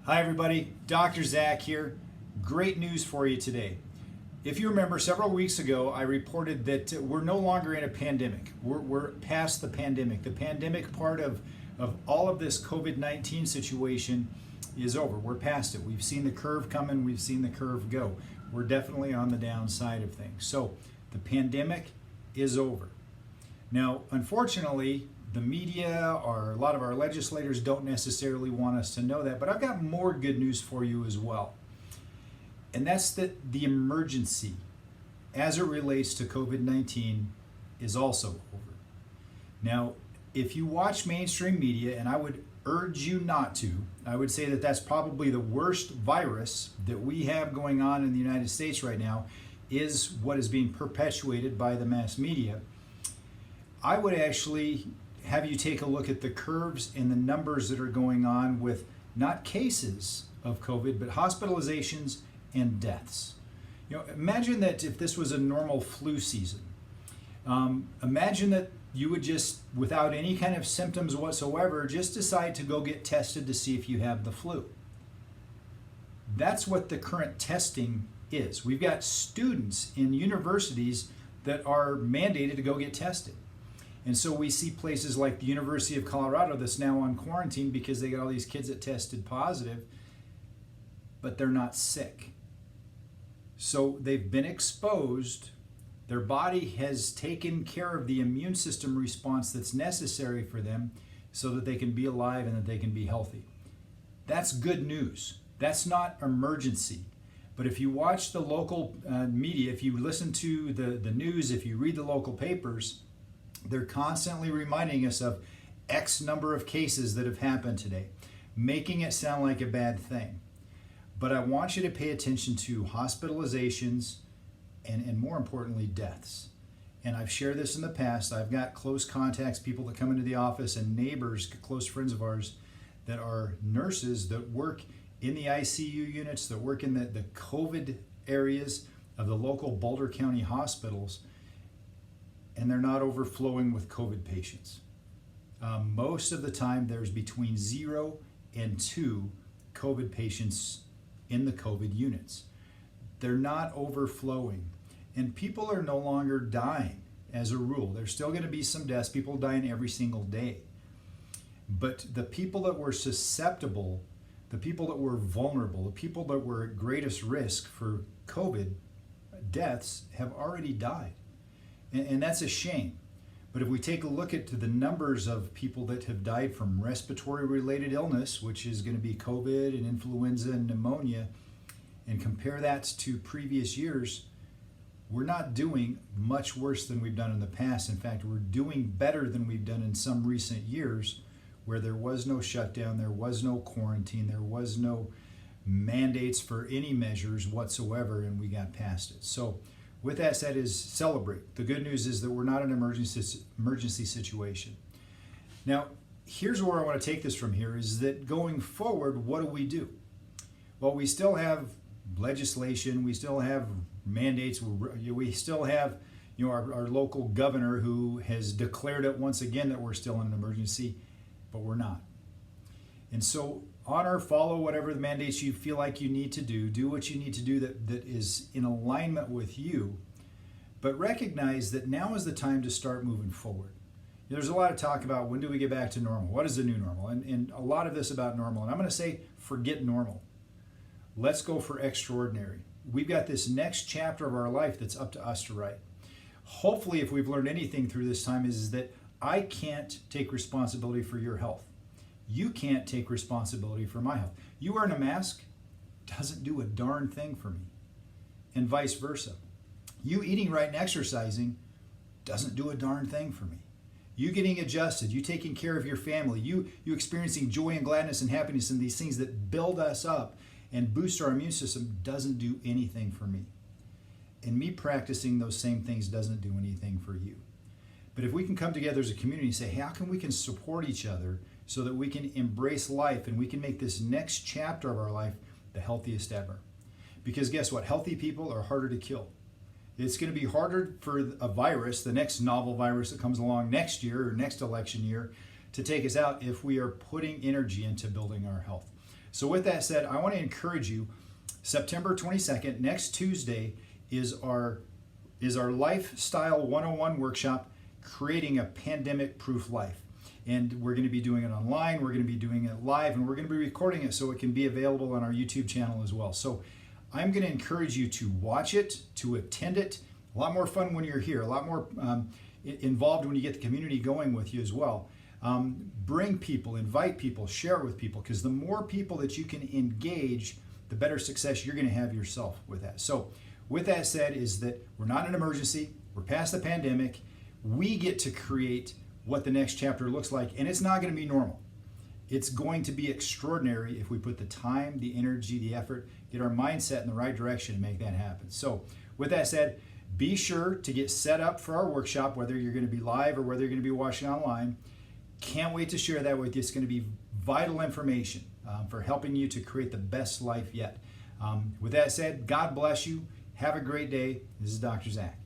Hi everybody, Dr. Zach here. Great news for you today. If you remember, several weeks ago I reported that we're no longer in a pandemic. We're past the pandemic. The pandemic part of all of this COVID-19 situation is over. We're past it. We've seen the curve coming, we've seen the curve go. We're definitely on the downside of things. So the pandemic is over. Now, unfortunately, the media or a lot of our legislators don't necessarily want us to know that, but I've got more good news for you as well. And that's that the emergency as it relates to COVID-19 is also over. Now, if you watch mainstream media, and I would urge you not to, I would say that that's probably the worst virus that we have going on in the United States right now is what is being perpetuated by the mass media. I would actually have you take a look at the curves and the numbers that are going on with not cases of COVID, but hospitalizations and deaths. Imagine that if this was a normal flu season. Imagine that you would just, without any kind of symptoms whatsoever, just decide to go get tested to see if you have the flu. That's what the current testing is. We've got students in universities that are mandated to go get tested. And so we see places like the University of Colorado that's now on quarantine because they got all these kids that tested positive, but they're not sick. So they've been exposed. Their body has taken care of the immune system response that's necessary for them so that they can be alive and that they can be healthy. That's good news. That's not emergency. But if you watch the local media, if you listen to the news, if you read the local papers, they're constantly reminding us of X number of cases that have happened today, making it sound like a bad thing. But I want you to pay attention to hospitalizations and more importantly, deaths. And I've shared this in the past. I've got close contacts, people that come into the office, and neighbors, close friends of ours that are nurses that work in the ICU units, that work in the COVID areas of the local Boulder County hospitals, and they're not overflowing with COVID patients. Most of the time, there's between 0 and 2 COVID patients in the COVID units. They're not overflowing, and people are no longer dying as a rule. There's still going to be some deaths, people dying every single day. But the people that were susceptible, the people that were vulnerable, the people that were at greatest risk for COVID deaths have already died. And that's a shame. But if we take a look at the numbers of people that have died from respiratory related illness, which is going to be COVID and influenza and pneumonia, and compare that to previous years, we're not doing much worse than we've done in the past. In fact, we're doing better than we've done in some recent years where there was no shutdown, there was no quarantine, there was no mandates for any measures whatsoever, and we got past it. So with that said, is celebrate. The good news is that we're not in an emergency situation. Now, here's where I want to take this from here is that going forward, what do? Well, we still have legislation, we still have mandates, we still have our local governor who has declared it once again that we're still in an emergency, but we're not. And so honor, follow whatever the mandates you feel like you need to do what you need to do that is in alignment with you, but recognize that now is the time to start moving forward. There's a lot of talk about when do we get back to normal? What is the new normal? And a lot of this about normal. And I'm going to say, forget normal. Let's go for extraordinary. We've got this next chapter of our life that's up to us to write. Hopefully, if we've learned anything through this time, is that I can't take responsibility for your health. You can't take responsibility for my health. You wearing a mask doesn't do a darn thing for me, and vice versa. You eating right and exercising doesn't do a darn thing for me. You getting adjusted, you taking care of your family, you experiencing joy and gladness and happiness and these things that build us up and boost our immune system doesn't do anything for me. And me practicing those same things doesn't do anything for you. But if we can come together as a community and say, hey, how can we support each other so that we can embrace life and we can make this next chapter of our life the healthiest ever? Because guess what? Healthy people are harder to kill. It's going to be harder for a virus, the next novel virus that comes along next year or next election year, to take us out if we are putting energy into building our health. So with that said, I want to encourage you. September 22nd, next Tuesday, is our Lifestyle 101 workshop, Creating a Pandemic-Proof Life. And we're going to be doing it online, we're going to be doing it live, and we're going to be recording it so it can be available on our YouTube channel as well. So I'm going to encourage you to watch it, to attend it. A lot more fun when you're here, a lot more involved when you get the community going with you as well. Bring people, invite people, share it with people, because the more people that you can engage, the better success you're going to have yourself with that. So with that said, is that we're not in an emergency, we're past the pandemic, we get to create what the next chapter looks like, and it's not going to be normal. It's going to be extraordinary if we put the time, the energy, the effort, get our mindset in the right direction to make that happen. So with that said, be sure to get set up for our workshop, whether you're going to be live or whether you're going to be watching online. Can't wait to share that with you. It's going to be vital information for helping you to create the best life yet. With that said, God bless you. Have a great day. This is Dr. Zach.